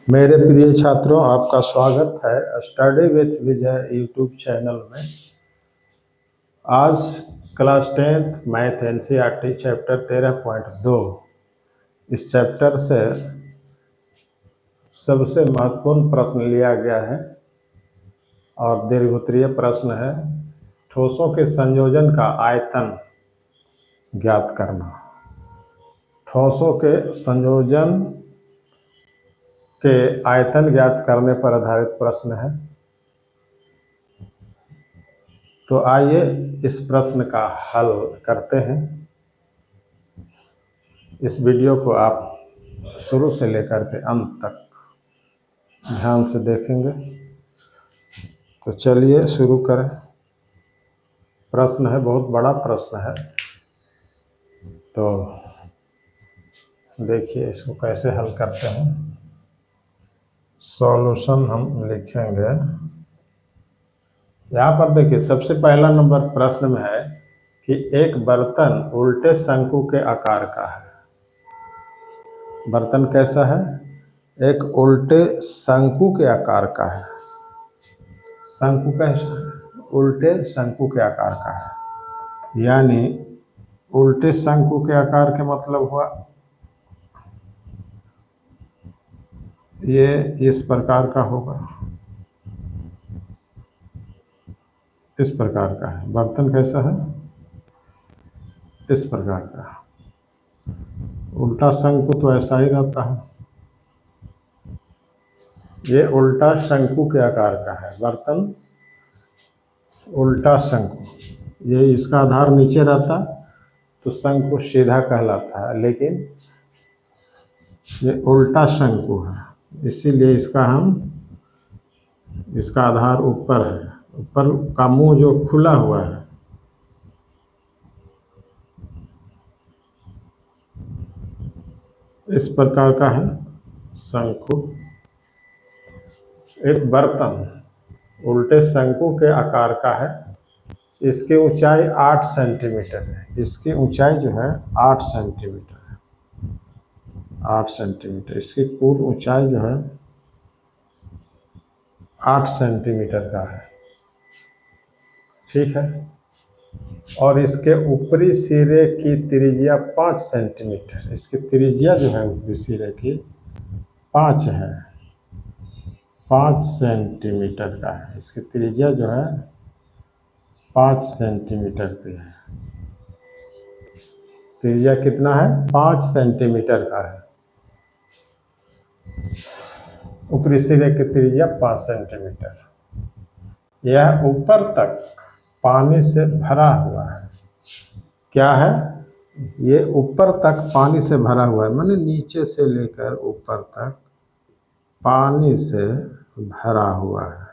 मेरे प्रिय छात्रों, आपका स्वागत है study with Vijay YouTube channel में। आज class 10th math NCERT chapter 13.2 इस चैप्टर से सबसे महत्वपूर्ण प्रश्न लिया गया है और दीर्घोत्तरीय प्रश्न है। ठोसों के संयोजन का आयतन ज्ञात करना। ठोसों के संयोजन के आयतन ज्ञात करने पर आधारित प्रश्न है। तो आइए इस प्रश्न का हल करते हैं। इस वीडियो को आप शुरू से लेकर के अंत तक ध्यान से देखेंगे। तो चलिए शुरू करें। प्रश्न है, बहुत बड़ा प्रश्न है। तो देखिए इसको कैसे हल करते हैं। सॉल्यूशन हम लिखेंगे। यहाँ पर देखिए, सबसे पहला नंबर प्रश्न में है कि एक बर्तन उल्टे शंकु के आकार का है। बर्तन कैसा है? एक उल्टे शंकु के आकार का है। शंकु कैसा है? उल्टे शंकु के आकार का है। यानी उल्टे शंकु के आकार के मतलब हुआ ये इस प्रकार का होगा, इस प्रकार का है। बर्तन कैसा है? इस प्रकार का। उल्टा शंकु तो ऐसा ही रहता है। ये उल्टा शंकु के आकार का है बर्तन। उल्टा शंकु, ये इसका आधार नीचे रहता तो शंकु सीधा कहलाता है, लेकिन ये उल्टा शंकु है, इसीलिए इसका आधार ऊपर है। ऊपर का मुंह जो खुला हुआ है, इस प्रकार का है शंकु। एक बर्तन उल्टे शंकु के आकार का है। इसकी ऊंचाई 8 सेंटीमीटर है। इसकी ऊंचाई जो है 8 सेंटीमीटर है। 8 सेंटीमीटर इसकी कुल ऊंचाई जो है 8 सेंटीमीटर का है। ठीक है। और इसके ऊपरी सिरे की त्रिज्या 5 सेंटीमीटर। इसकी त्रिज्या जो है ऊपरी सिरे की 5 है। 5 सेंटीमीटर का है। इसकी त्रिज्या जो है 5 सेंटीमीटर की है। त्रिज्या कितना है? 5 सेंटीमीटर का है। ऊपरी सिरे की त्रिज्या 5 सेंटीमीटर। यह ऊपर तक पानी से भरा हुआ है। क्या है? ये ऊपर तक पानी से भरा हुआ है, माने नीचे से लेकर ऊपर तक पानी से भरा हुआ है।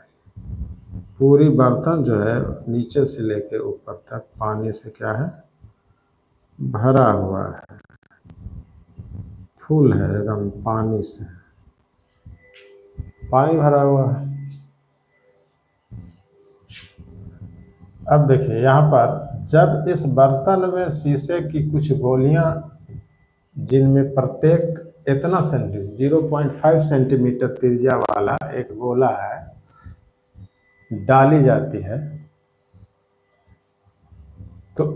पूरी बर्तन जो है नीचे से लेकर ऊपर तक पानी से क्या है? भरा हुआ है। फुल है एकदम, पानी से पानी भरा हुआ है। अब देखिए यहाँ पर, जब इस बर्तन में शीशे की कुछ गोलियां, जिनमें प्रत्येक इतना 0.5 सेंटीमीटर त्रिज्या वाला एक गोला है, डाली जाती है, तो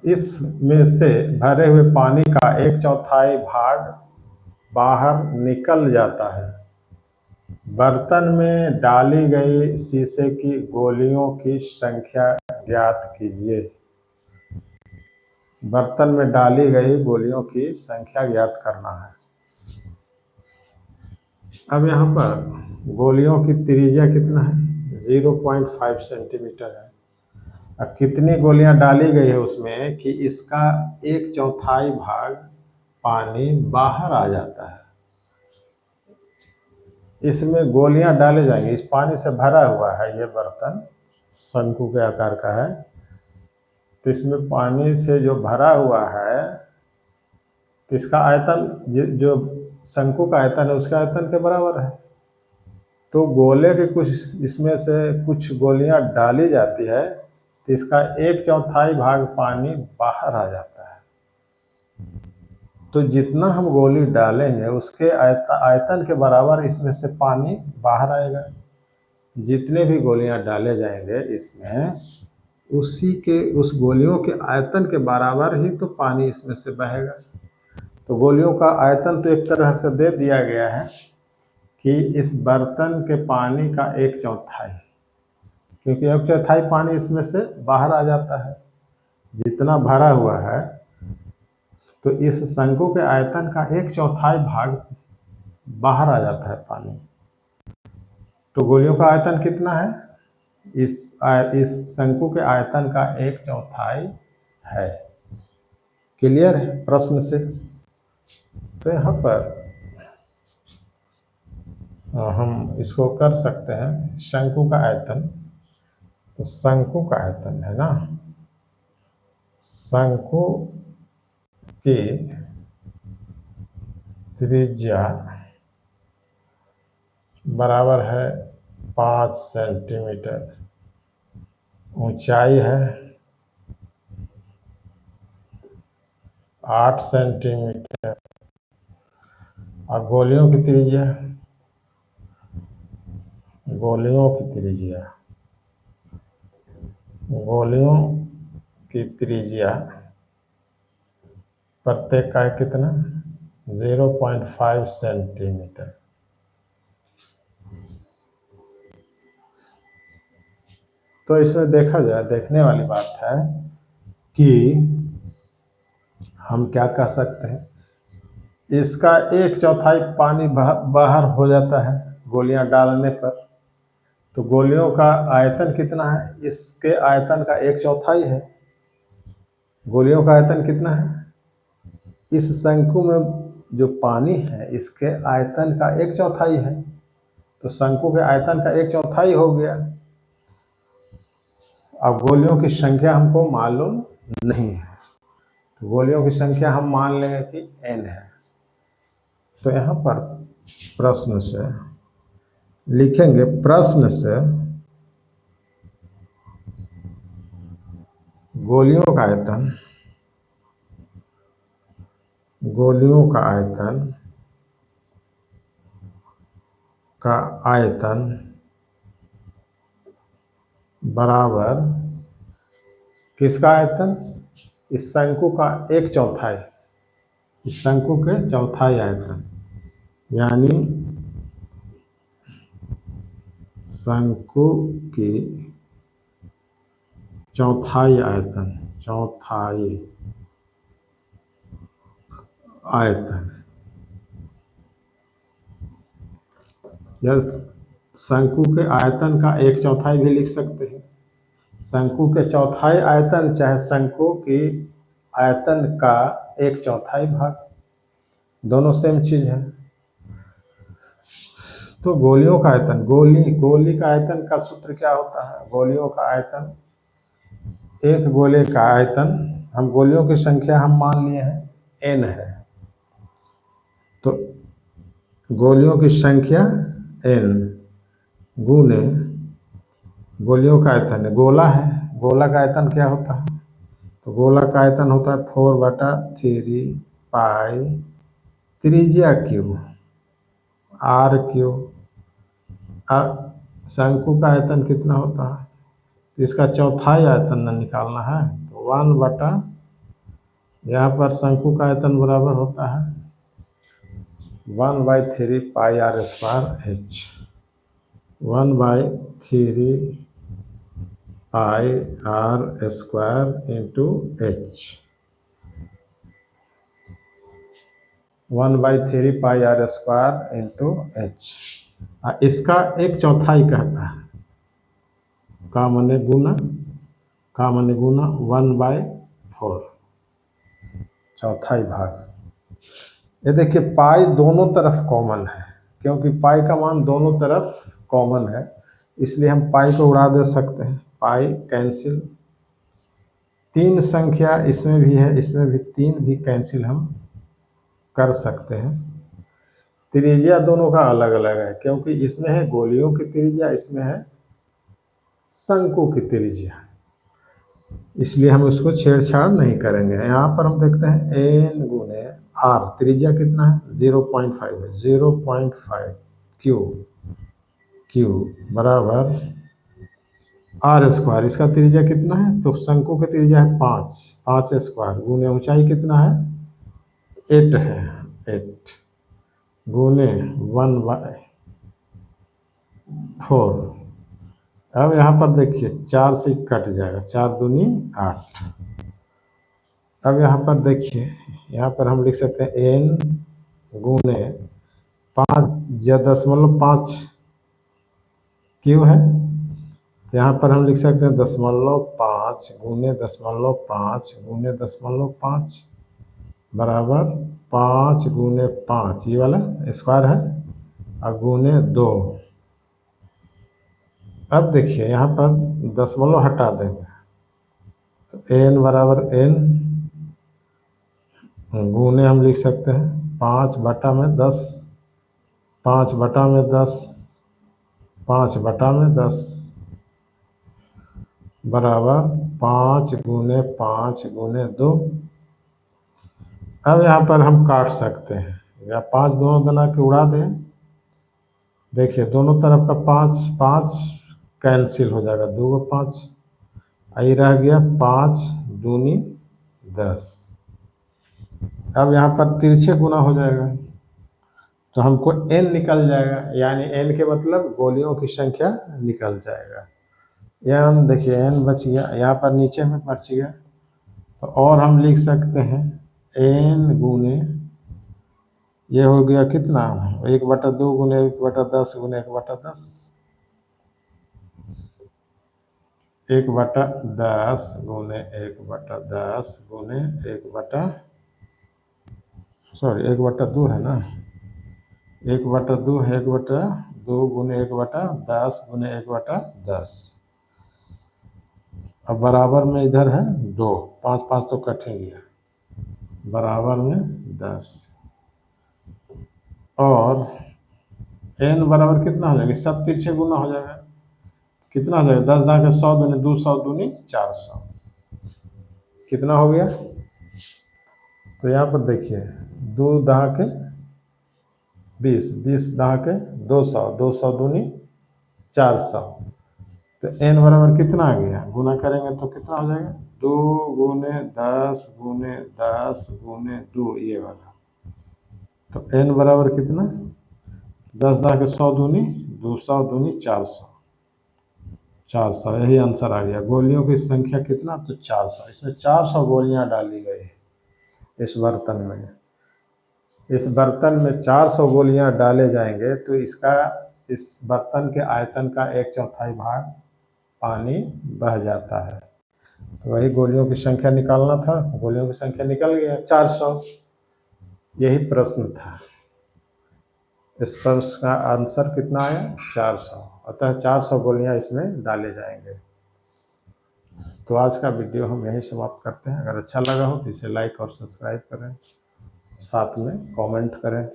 इसमें से भरे हुए पानी का 1/4 भाग बाहर निकल जाता है। बर्तन में डाली गई शीशे की गोलियों की संख्या ज्ञात कीजिए। बर्तन में डाली गई गोलियों की संख्या ज्ञात करना है। अब यहाँ पर गोलियों की त्रिज्या कितना है? 0.5 सेंटीमीटर है। अब कितनी गोलियां डाली गई है उसमें कि इसका 1/4 भाग पानी बाहर आ जाता है। इसमें गोलियां डाले जाएंगी। इस पानी से भरा हुआ है ये बर्तन, शंकु के आकार का है। तो इसमें पानी से जो भरा हुआ है, तो इसका आयतन जो शंकु का आयतन है उसके आयतन के बराबर है। तो गोले के कुछ इसमें से कुछ गोलियां डाली जाती है, तो इसका 1/4 भाग पानी बाहर आ जाता है। तो जितना हम गोली डालेंगे उसके आयतन के बराबर इसमें से पानी बाहर आएगा। जितने भी गोलियां डाले जाएंगे इसमें, उसी के उस गोलियों के आयतन के बराबर ही तो पानी इसमें से बहेगा। तो गोलियों का आयतन तो एक तरह से दे दिया गया है कि इस बर्तन के पानी का 1/4, क्योंकि 1/4 पानी इसमें से बाहर आ जाता है। जितना भरा हुआ है, तो इस शंकु के आयतन का 1/4 भाग बाहर आ जाता है पानी। तो गोलियों का आयतन कितना है? इस शंकु के आयतन का 1/4 है। क्लियर है प्रश्न से? तो यहाँ पर हम इसको कर सकते हैं, शंकु का आयतन। तो शंकु का आयतन है ना, शंकु की त्रिज्या बराबर है 5 सेंटीमीटर, ऊंचाई है 8 सेंटीमीटर, और गोलियों की त्रिज्या प्रत्येक का है कितना? 0.5 सेंटीमीटर। तो इसमें देखा जाए, देखने वाली बात है कि हम क्या कह सकते हैं, इसका 1/4 पानी बाहर हो जाता है गोलियां डालने पर। तो गोलियों का आयतन कितना है? इसके आयतन का 1/4 है। गोलियों का आयतन कितना है? इस शंकु में जो पानी है इसके आयतन का 1/4 है। तो शंकु के आयतन का 1/4 हो गया। अब गोलियों की संख्या हमको मालूम नहीं है, तो गोलियों की संख्या हम मान लेंगे कि n है। तो यहाँ पर प्रश्न से लिखेंगे, प्रश्न से गोलियों का आयतन बराबर किसका आयतन? इस शंकु का 1/4, इस शंकु के चौथाई आयतन, यानी शंकु की चौथाई आयतन या शंकु के आयतन का 1/4 भी लिख सकते हैं। शंकु के चौथाई आयतन चाहे शंकु की आयतन का 1/4 भाग, दोनों सेम चीज है। तो गोलियों का आयतन, गोली का आयतन का सूत्र क्या होता है? गोलियों का आयतन, एक गोले का आयतन, हम गोलियों की संख्या हम मान लिए हैं n है, तो गोलियों की संख्या n गुने गोलियों का आयतन है। गोला है, गोला का आयतन क्या होता है? तो गोला का आयतन होता है 4/3 पाई त्रिज्या क्यू r3। शंकु का आयतन कितना होता है? तो इसका चौथाई आयतन न निकालना है, तो 1/, यहाँ पर शंकु का आयतन बराबर होता है 1/3 पाई r² h, 1/3 पाई r² इंटू h, 1/3 पाई r² इंटू h। इसका 1/4 कहता है, का माने गुना 1/4, चौथाई भाग। ये देखिए पाई दोनों तरफ कॉमन है, क्योंकि पाई का मान दोनों तरफ कॉमन है, इसलिए हम पाई को उड़ा दे सकते हैं। पाई कैंसिल, 3 संख्या इसमें भी है, इसमें भी 3 भी कैंसिल हम कर सकते हैं। त्रिज्या दोनों का अलग अलग है, क्योंकि इसमें है गोलियों की त्रिज्या, इसमें है शंकु की त्रिज्या। इसलिए हम उसको छेड़छाड़ नहीं करेंगे। यहाँ पर हम देखते हैं एन गुने आर, त्रिज्या कितना है 0.5 है, 0.5 क्यू, क्यू बराबर आर स्क्वायर। इसका त्रिज्या कितना है, तो शंकु की त्रिज्या है 5, 5 स्क्वायर गुने ऊंचाई कितना है 8 है, 8 गुने 1/4। अब यहाँ पर देखिए 4 से कट जाएगा, 4 दूनी 8। अब यहाँ पर देखिए, यहाँ पर हम लिख सकते हैं एन गुने 5.5 क्यू है, तो यहाँ पर हम लिख सकते हैं 0.5 गुने 0.5 गुने 0.5 बराबर 5 गुने 5, ये वाला स्क्वायर है, और गुने 2। अब देखिए यहाँ पर दशमलव हटा देंगे, तो एन बराबर एन गुने हम लिख सकते हैं 5/10, 5/10, 5/10 बराबर 5 गुने 5 गुने 2। अब यहाँ पर हम काट सकते हैं, या 5 दोनों बना के उड़ा दें। देखिए दोनों तरफ का 5 5 कैंसिल हो जाएगा, 2 5, आई रह गया 5 दूनी 10। अब यहाँ पर तिरछे गुना हो जाएगा, तो हमको n निकल जाएगा, यानी n के मतलब गोलियों की संख्या निकल जाएगा। n देखिए n बच गया, यहाँ पर नीचे में बच गया, तो और हम लिख सकते हैं n गुने, ये हो गया कितना 1/2 गुने 1/10 गुने 1/10, 1/10 गुने 1/10 गुने 1/2 है ना, 1/2 है, 1/2 गुने 1/10 गुने 1/10। अब बराबर में इधर है 2, 5 5 तो कटेंगे, बराबर में 10, और n बराबर कितना हो जाएगा, सब तिरछे गुना हो जाएगा, कितना हो जाएगा 10 10 100 दूनी 200 दूनी 400, कितना हो गया। तो यहाँ पर देखिए 2 10 के 20, 20 10 के 200, 200 दूनी 400, तो n बराबर कितना आ गया, गुना करेंगे तो कितना हो जाएगा 2 गुने 10 गुने 10 गुने 2, ये वाला। तो n बराबर कितना 10 10 के 100 दूनी 200 दूनी 400, 400, यही आंसर आ गया। गोलियों की संख्या कितना, तो 400। इसमें 400 गोलियां डाली गई इस बर्तन में। इस बर्तन में 400 गोलियां डाले जाएंगे तो इसका, इस बर्तन के आयतन का 1/4 भाग पानी बह जाता है। तो वही गोलियों की संख्या निकालना था, गोलियों की संख्या निकल गया 400, यही प्रश्न था। इस प्रश्न का आंसर कितना आया 400, अतः 400 गोलियां इसमें डाले जाएंगे। तो आज का वीडियो हम यहीं समाप्त करते हैं। अगर अच्छा लगा हो तो इसे लाइक और सब्सक्राइब करें, साथ में कमेंट करें।